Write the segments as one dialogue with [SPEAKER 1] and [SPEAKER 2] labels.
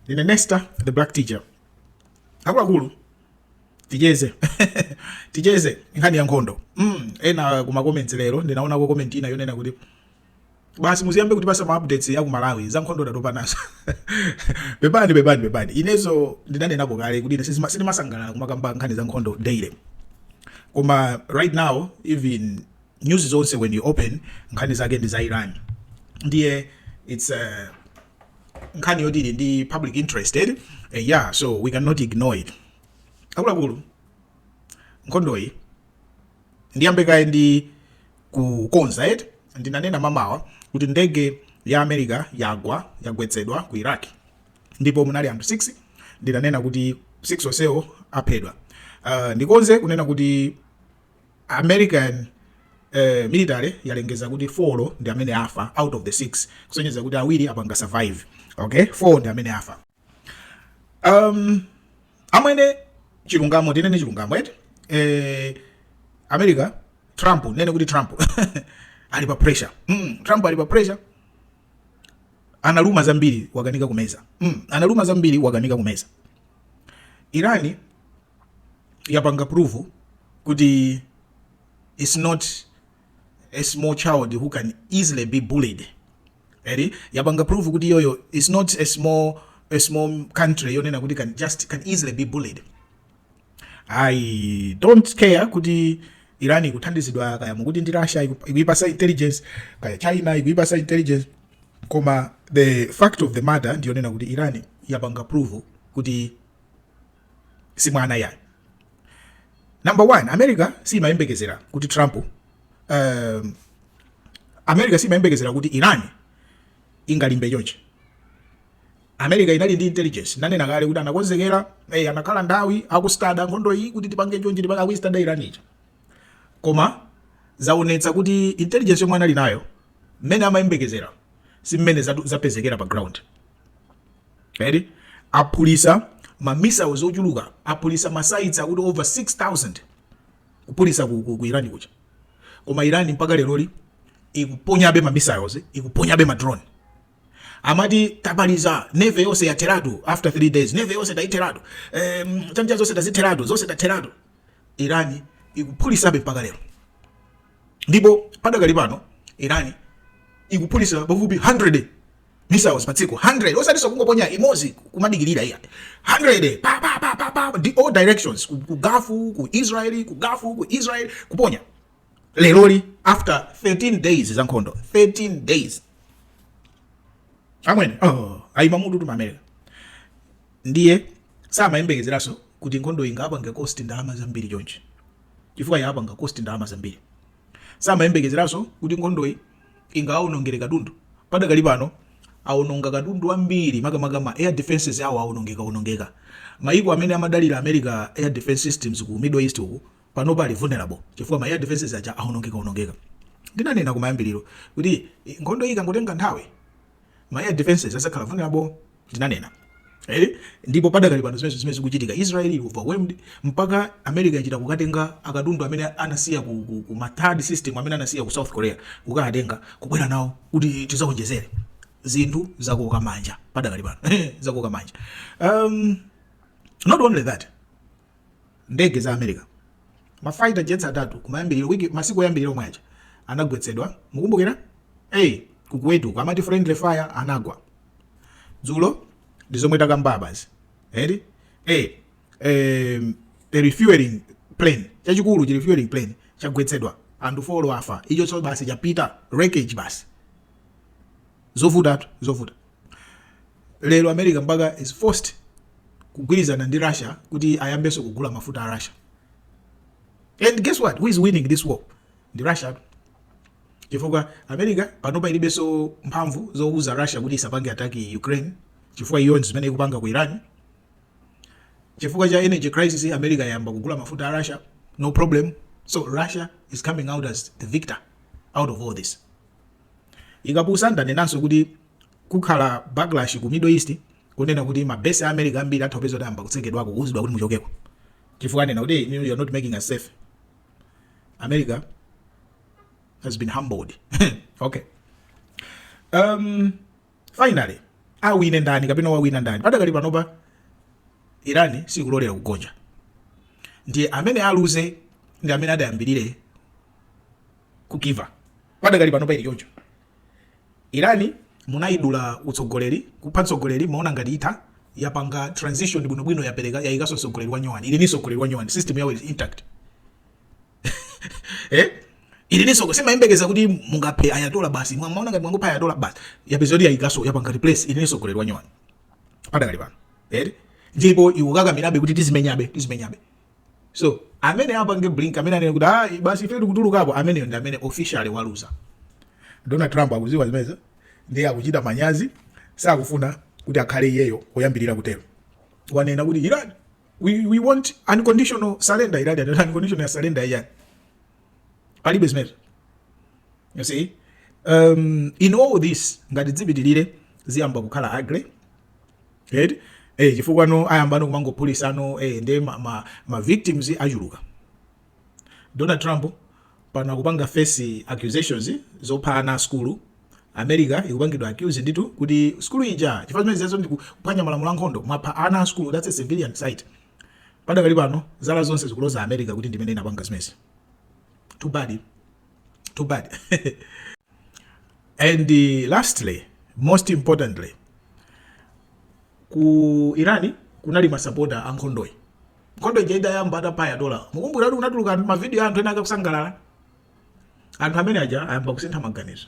[SPEAKER 1] Ndine Nesta the black teacher. Akulu tijeze nkhani ya nkhondo. Ena kuma comments lero ndinaona ko comment ina yonena kuti basi muziyambe kuti pasa ma updates ya ku Malawi za nkhondo ndatopa nazo. Bebani inezo ndinanenako kale kuti sindimasangala kumakamba nkhani za nkhondo daily. Koma right now even news is also when you open nkhani zake ndi za Iran. Ndiye it's nkhani yodili ndi public interested. Yeah, so we cannot ignore it. Akulu nkhondoyi ndiyambe kaye ndi kukonza eti ndinanena mamawa kuti ndege ya America yagwetsedwa ku Iraq ndipo munali anthu 6 ndinanena kuti 6 onsewo aphedwa. Ndikonze kunena kuti American military yalengeza kuti 4 ndi amene afa out of the 6 kusonyeza kuti awiri apanga survive. Okay, 4 ndi amene afa. Amwene chilungamo tinene chilungamo eti America Trump nene kuti Trump ali pa pressure. Trump ali pa pressure. Analuma zambiri wakanika kumeza. Analuma zambiri wakanika kumeza. Irani yapanga prove kuti it's not a small child who can easily be bullied. Eri yapanga prove kuti yoyo is not a small country yonena kuti can easily be bullied. I don't care kuti Irani kuthandizidwa kaya mukuti ndi Russia ikuipasa intelligence kaya China ikuipasa intelligence, koma the fact of the matter ndiyonena kuti Irani yapanga prove kuti si mwana yayo. Number 1, America si mayembekezera kuti Trump America si mayembekezera kuti Irani ingalimbe chonchi. America inali ndi intelligence nanena kale kuti anakonzekera anakhala ndawi akustada nkhondo iyi kuti tipange chonchi tipanga akuistada Irani ichi. Koma zaonetsa kuti intelligence yomwe anali nayo mmene amayembekezera si mmene zapezekera pa ground. Ready? Apulisa ma missiles ochuluka, apulisa masites akuti over 6,000 kupulisa ku Irani kucha. Koma Irani mpaka leroli ikuponyabe ma missiles, ikuponyabe ma drone. Amati tabaliza neve yose ya terado after 3 days, neve yose daiterado, chanja zose daziterado, zose daterado. Irani ikupulisa be mpaka lero. Ndipo padagali pano Irani ikupulisa bavubi 100 missiles patsiku 100 osatiso kungoponya imozi kumadigirira iya 100 pa the all directions ku Gafu ku Israeli ku Gafu ku Israel kuponya leroli after 13 days za nkhondo 13 days. Amwene aimamudu tu America ndiye sama yembekezeraso kuti nkhondo ingapa ngecost ndalama zambiri chonchi chifukwa yapa ngacost ndalama zambiri. Sama yembekezeraso kuti nkhondo iyi ingaonongere katundu padakali pano aononga katundu ambiri makamaka air defenses awo aonongeka. Maiko amene amadalira America air defense systems ku Middle East uku pano pali vulnerable chifukwa ma air defenses aja aonongeka. Ndinanena kumayambiriro kuti nkhondo iyi kangotenga nthawi ma air defenses asakhala vulnerable ndinanena. Ndipo padakali pano zimene zikuchitika Israel overwhelmed mpaka America ichita kukatenga akatundu amene anasiya ku ma third system amene anasiya ku South Korea kukatenga kubwera nawo kuti tizaonjezere zinthu zakoka manja padakali pano zakoka manja. Not only that, ndege za America ma fighter jets atatu kumayambiriro wiki masiku yambiriro omwe aja anagwetsedwa mukumbukira kukwetu kamati friendly fire anagwa dzulo ndizomwe takambabazi the refueling plane chachikulu chi refueling plane chagwetsedwa anthu 4 afa icho so basi chapita wreckage basi zovuta lero America mpaka is forced kugwirizana ndi Russia kuti ayambeso kugula mafuta a Russia. And guess what, who is winning this war? Ndi Russia. Chifukwa America panopa ilibeso mphamvu zouza Russia kuti isapange ataki Ukraine chifukwa iyo zimene ikupanga ku Iran. Chifukwa cha energy crisis America yamba kugula mafuta a Russia, no problem. So Russia is coming out as the victor out of all this. Ikapusa ndanenanso kuti kukhala backlash ku Middle East kunena kuti mabase a America ambiri athopezo tamba kutsekedwako kuzidwa kuti muchokeko. Chifukwa nena kuti you are not making us safe. America has been humbled. Okay. Finally, awine ndani kapena wawina ndani. Padakali panopa Irani sikulolera kugonja. Ndiye amene aluze ndi amene adayambirire kugiva. Padakali panopa ili choncho. Irani munayidula utsogoleri, kupha tsogoleri maona ngati itha yapanga transition bwinobwino yapereka yayikaso tsogoleri wa nyowani. Ili ni tsogoleri wa nyowani, system yawo is intact. Ili ni soko sema imbegeza kuti mungape ayatola basi maona ngati mwangopa ayatola basi yapezodi yayikaso yapanga replace ili ni tsogoleri wa nyowani. Padakali pano. Ndipo iwukaka mirabe kuti tizimenyabe. So amene apange blink amene anene kuti basi ife tikutulukapo amene ndi amene officially waluza. Donald Trump akuziwa zimeza ndiye akuchita manyazi sakufuna kuti akhale iyeyo oyambirira kutero. Wanena kuti Iran we want unconditional surrender. Iran and unconditional surrender yani. Palibe zimeza. You see? In all this ngati dzipitirire ziyamba kukhala agre. Chifukwa no ayamba no kumango police ano ndi ma victims achuluka. Donald Trump pana kupanga face accusations zopha ana skulu. America ikupangidwa accuse nditu kuti skulu ija chifukwa zimene zizo ndi kuphwanya malamulo ankhondo mwapha ana skulu, that's a civilian site. Padakali pano zala zonse zikuloza America kuti ndimene inapanga zimene. Too bad. And lastly, most importantly, ku Irani kunali masapota ankhondoyi. Nkhondo ija yamba atapaya dola. Mukumbukira kuti unatuluka ma video anthu ena akakusangalala. Anthu amene aja ayamba kusintha maganizo.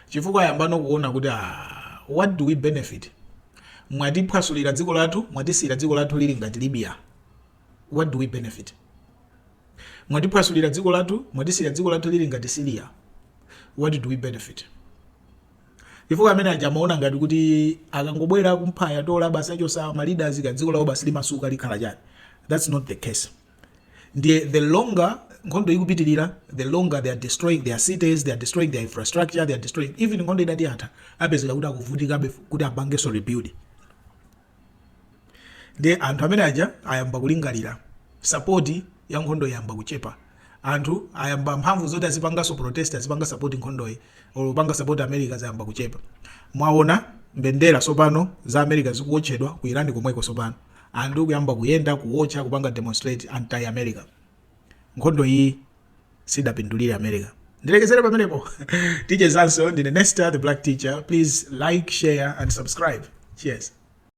[SPEAKER 1] Chifukwa ayamba nokuona kuti what do we benefit? Mwatiphwasulira dziko lathu, mwatisira dziko lathu lili ngati Libya. What do we benefit? Mwatiphwasulira dziko lathu, mwatisira dziko lathu lili ngati Syria. What do we benefit? Chifukwa amene aja maona ngati kuti akangobwera kumphaya dola basi achosa ma leaders ka dziko lawo basi limasuka likhala chani. That's not the case. The longer nkhondo ikupitirira, the longer they are destroying their cities, they are destroying their infrastructure, they are destroying even nkhondo idati atha apezeka kuti akuvutikabe kuti apange so rebuild. Anthu amene aja ayamba kulingalira support ya nkhondo yamba kuchepa. Anthu ayamba mphamvu zoti azipanga so protest azipanga support nkhondoyi olupanga support America zayamba kuchepa. Mwaona mbendera sopano za America zikuotchedwa ku Iran komweko sopano. Anthu kuyamba kuyenda kuwotcha kupanga demonstrate anti America. Nkhondo iyi sidapindulire America. Ndilekezere pamenepo. Teacher Zanso ndine Nesta the Black Teacher. Please like, share and subscribe. Cheers.